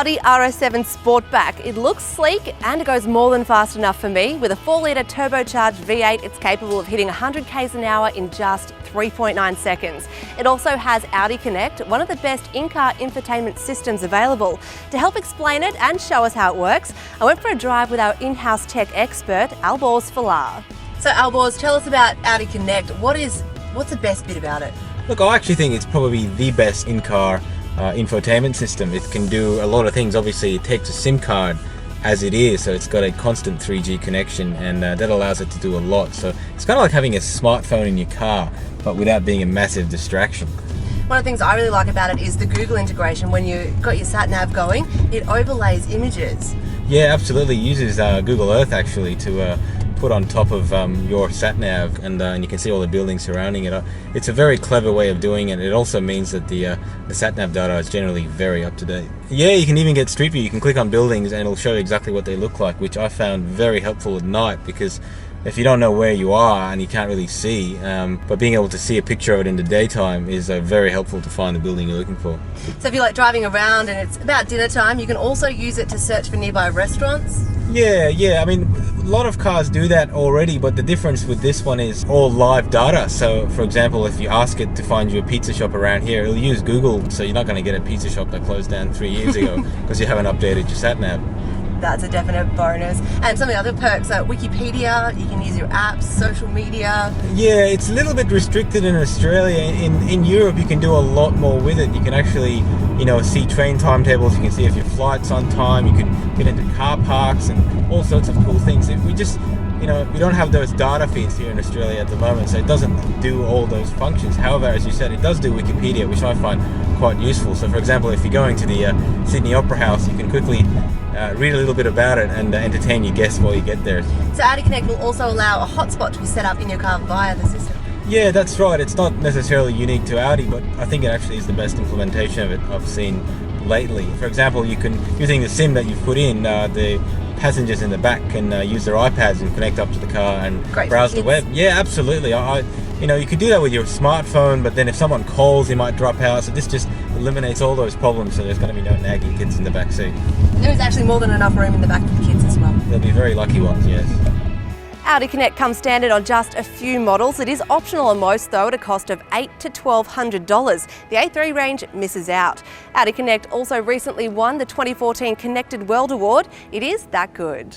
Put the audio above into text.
Audi RS7 Sportback. It looks sleek and it goes more than fast enough for me. With a 4-litre turbocharged V8, it's capable of hitting 100 k's an hour in just 3.9 seconds. It also has Audi Connect, one of the best in-car infotainment systems available. To help explain it and show us how it works, I went for a drive with our in-house tech expert, Alborz Fallah. So Alborz, tell us about Audi Connect. What's the best bit about it? Look, I actually think it's probably the best in-car infotainment system. It can do a lot of things. Obviously, it takes a SIM card as it is, so it's got a constant 3G connection, and that allows it to do a lot. So it's kind of like having a smartphone in your car, but without being a massive distraction. One of the things I really like about it is the Google integration. When you've got your sat-nav going, it overlays images. Yeah, absolutely. It uses Google Earth actually to put on top of your sat-nav, and you can see all the buildings surrounding it. It's a very clever way of doing it. It also means that the sat-nav data is generally very up-to-date. Yeah, you can even get Street View. You can click on buildings and it'll show you exactly what they look like, which I found very helpful at night, because if you don't know where you are and you can't really see, but being able to see a picture of it in the daytime is very helpful to find the building you're looking for. So if you're like driving around and it's about dinner time, you can also use it to search for nearby restaurants? Yeah. I mean, a lot of cars do that already, but the difference with this one is all live data. So, for example, if you ask it to find you a pizza shop around here, it'll use Google, so you're not going to get a pizza shop that closed down 3 years ago because you haven't updated your sat-nav. That's a definite bonus. And some of the other perks, like Wikipedia, you can use your apps, social media. Yeah, it's a little bit restricted in Australia. In Europe, you can do a lot more with it. You can actually, see train timetables. You can see if your flight's on time. You can get into car parks and all sorts of cool things. We just, we don't have those data feeds here in Australia at the moment, so it doesn't do all those functions. However, as you said, it does do Wikipedia, which I find quite useful. So, for example, if you're going to the Sydney Opera House, you can quickly read a little bit about it and entertain your guests while you get there. So Audi Connect will also allow a hotspot to be set up in your car via the system. Yeah, that's right. It's not necessarily unique to Audi, but I think it actually is the best implementation of it I've seen lately. For example, you can, using the SIM that you've put in, the passengers in the back can use their iPads and connect up to the car and browse the web. Yeah, absolutely. You could do that with your smartphone, but then if someone calls, you might drop out. So this just eliminates all those problems, so there's going to be no nagging kids in the back seat. There is actually more than enough room in the back for the kids as well. They'll be very lucky ones, yes. Audi Connect comes standard on just a few models. It is optional on most, though, at a cost of $800 to $1,200. The A3 range misses out. Audi Connect also recently won the 2014 Connected World Award. It is that good.